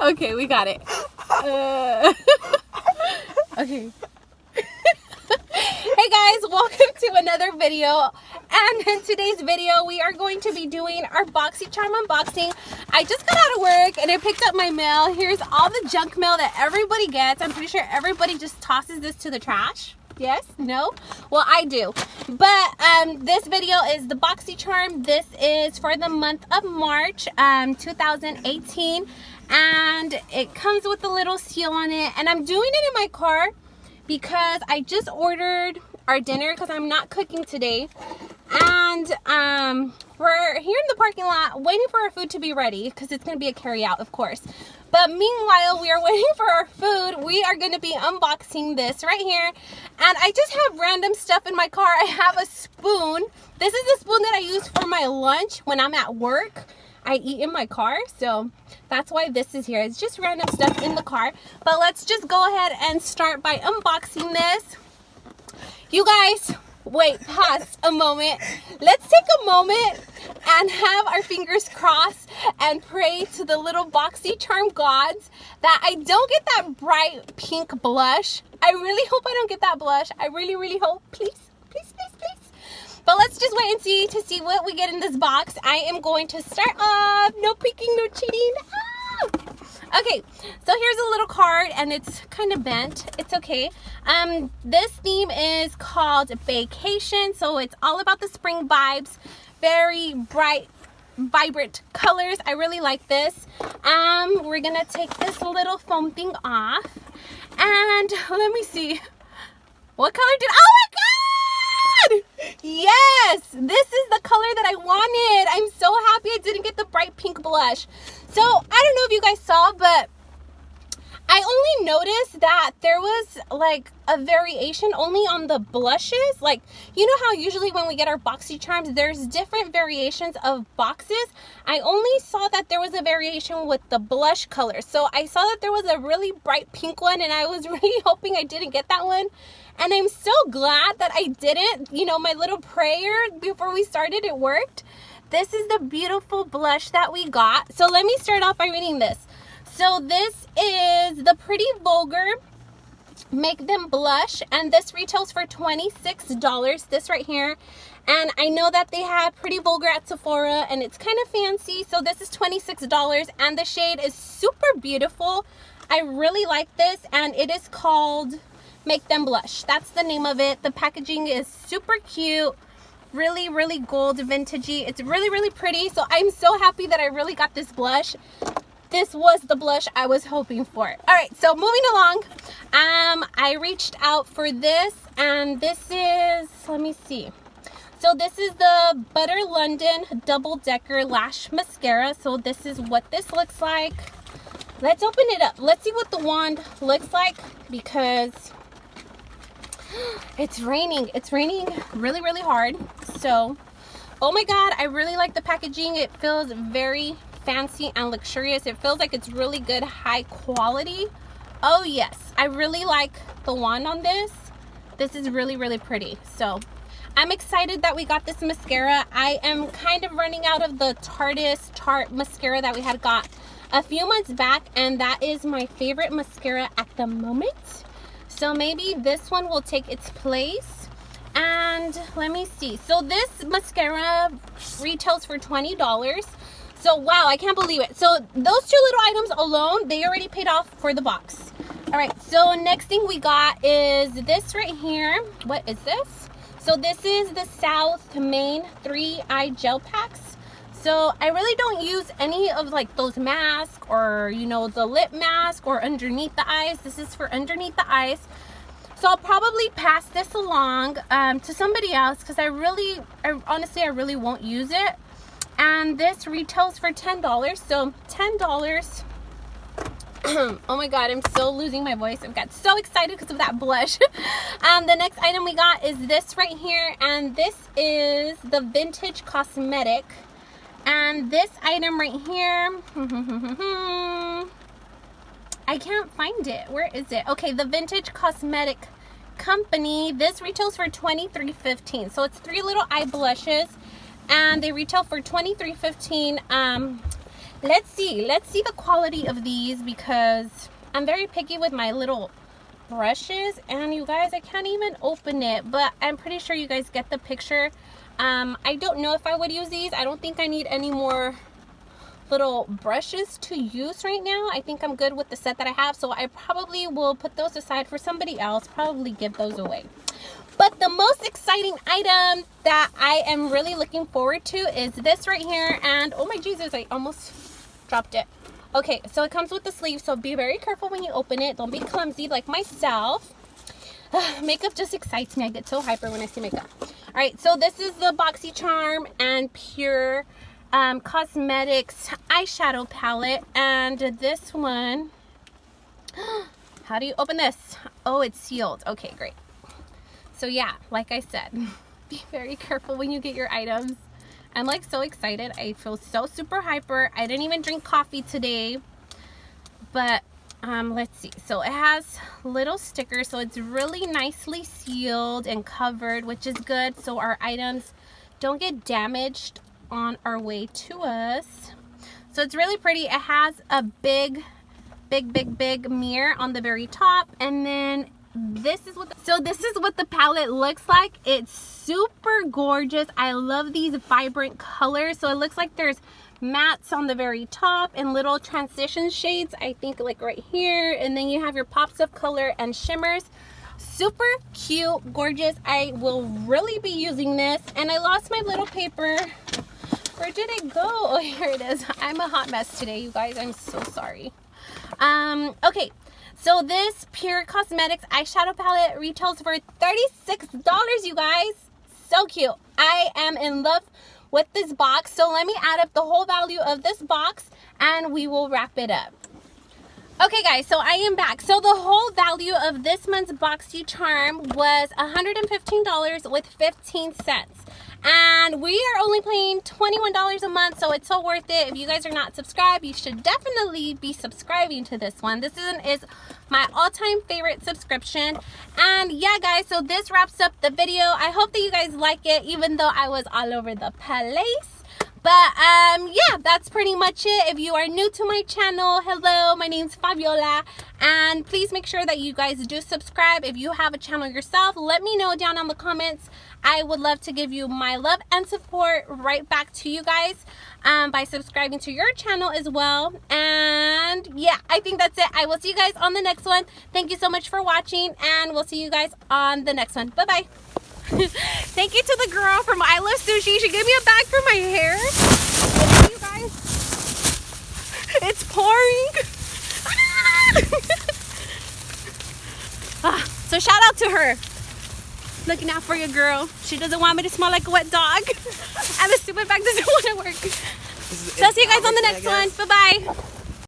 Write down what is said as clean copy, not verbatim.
Okay, we got it. Okay. Hey guys, welcome to another video. And in today's video, we are going to be doing our Boxycharm unboxing. I just got out of work and I picked up my mail. Here's all the junk mail that everybody gets. I'm pretty sure everybody just tosses this to the trash. Yes? No? Well, I do. But this video is the Boxycharm. This is for the month of March 2018. And it comes with a little seal on it. And I'm doing it in my car because I just ordered our dinner because I'm not cooking today. And we're here in the parking lot waiting for our food to be ready because it's going to be a carry out, of course. But meanwhile, we are waiting for our food. We are going to be unboxing this right here. And I just have random stuff in my car. I have a spoon. This is the spoon that I use for my lunch when I'm at work. I eat in my car, so that's why this is here. It's just random stuff in the car. But let's just go ahead and start by unboxing this. You guys, wait, pause a moment. Let's take a moment and have our fingers crossed and pray to the little Boxycharm gods that I don't get that bright pink blush. I really hope I don't get that blush. I really, really hope. Please, please, please, please. But let's just wait and see to see what we get in this box. I am going to start off. No peeking, no cheating. Ah! Okay, so here's a little card and it's kind of bent. It's okay. This theme is called Vacation. So it's all about the spring vibes. Very bright, vibrant colors. I really like this. We're gonna take this little foam thing off. And let me see. What color did, oh my God! Yes, this is the color that I wanted. I'm so happy I didn't get the bright pink blush. So I don't know if you guys saw, but I only noticed that there was like a variation only on the blushes. Like, you know how usually when we get our Boxycharms, there's different variations of boxes. I only saw that there was a variation with the blush color. So I saw that there was a really bright pink one and I was really hoping I didn't get that one. And I'm so glad that I didn't. You know, my little prayer before we started, it worked. This is the beautiful blush that we got. So let me start off by reading this. So this is the Pretty Vulgar Make Them Blush. And this retails for $26, this right here. And I know that they have Pretty Vulgar at Sephora and it's kind of fancy. So this is $26 and the shade is super beautiful. I really like this and it is called Make Them Blush. That's the name of it. The packaging is super cute. Really, really gold vintagey. It's really, really pretty. So I'm so happy that I really got this blush. This was the blush I was hoping for. All right, so moving along. I reached out for this and this is, let me see. So this is the Butter London Double Decker Lash Mascara. So this is what this looks like. Let's open it up. Let's see what the wand looks like because it's raining. It's raining really, really hard. So, oh my God, I really like the packaging. It feels very fancy and luxurious. It feels like it's really good, high quality. Oh yes, I really like the wand on this. This is really, really pretty. So I'm excited that we got this mascara. I am kind of running out of the Tarte mascara that we had got a few months back, and that is my favorite mascara at the moment. So maybe this one will take its place. And let me see. So this mascara retails for $20. So wow, I can't believe it. So those two little items alone, they already paid off for the box. All right, so next thing we got is this right here. What is this? So this is the South Main 3-Eye Gel Packs. So I really don't use any of like those masks or, you know, the lip mask or underneath the eyes. This is for underneath the eyes. So I'll probably pass this along to somebody else because honestly, I really won't use it. And this retails for $10. So $10. Oh my God, I'm still losing my voice. I've got so excited because of that blush. The next item we got is this right here. And this is the Vintage Cosmetic. And this item right here, I can't find it. Where is it? Okay, the Vintage Cosmetic Company. This retails for $23.15. So it's 3 little eye blushes. And they retail for $23.15. let's see the quality of these, because I'm very picky with my little brushes, and you guys, I can't even open it, but I'm pretty sure you guys get the picture. I don't know if I would use these. I don't think I need any more little brushes to use right now. I think I'm good with the set that I have, so I probably will put those aside for somebody else, probably give those away. But the most exciting item that I am really looking forward to is this right here. And oh my Jesus, I almost dropped it. Okay, so it comes with the sleeve, so be very careful when you open it. Don't be clumsy like myself. Makeup just excites me. I get so hyper when I see makeup. All right, so this is the Boxycharm and Pure Cosmetics eyeshadow palette. And this one, how do you open this? Oh, it's sealed. Okay, great. So yeah, like I said, be very careful when you get your items. I'm like so excited. I feel so super hyper. I didn't even drink coffee today. But let's see. So it has little stickers. So it's really nicely sealed and covered, which is good. So our items don't get damaged on our way to us. So it's really pretty. It has a big mirror on the very top. And then this is what the palette looks like. It's super gorgeous. I love these vibrant colors. So it looks like there's mattes on the very top and little transition shades, I think, like right here, and then you have your pops of color and shimmers. Super cute, gorgeous. I will really be using this. And I lost my little paper. Where did it go? Oh, here it is. I'm a hot mess today, you guys. I'm so sorry. Okay, so this Pure Cosmetics eyeshadow palette retails for $36, you guys. So cute. I am in love with this box. So let me add up the whole value of this box and we will wrap it up. Okay guys, so I am back. So the whole value of this month's Boxycharm was $115 with 15 cents. And we are only paying $21 a month, so it's so worth it. If you guys are not subscribed, you should definitely be subscribing to this one. This is my all-time favorite subscription. And yeah, guys, so this wraps up the video. I hope that you guys like it, even though I was all over the place. But yeah, that's pretty much it. If you are new to my channel, hello, my name's Fabiola, and please make sure that you guys do subscribe. If you have a channel yourself, let me know down in the comments. I would love to give you my love and support right back to you guys by subscribing to your channel as well. And yeah, I think that's it. I will see you guys on the next one. Thank you so much for watching, and we'll see you guys on the next one. Bye-bye. Thank you to the girl from I Love Sushi. She gave me a bag for my hair. Thank you guys. It's pouring. So shout out to her. Looking out for your girl. She doesn't want me to smell like a wet dog. And the stupid bag doesn't want to work. So I'll see you guys on the next one. Bye-bye.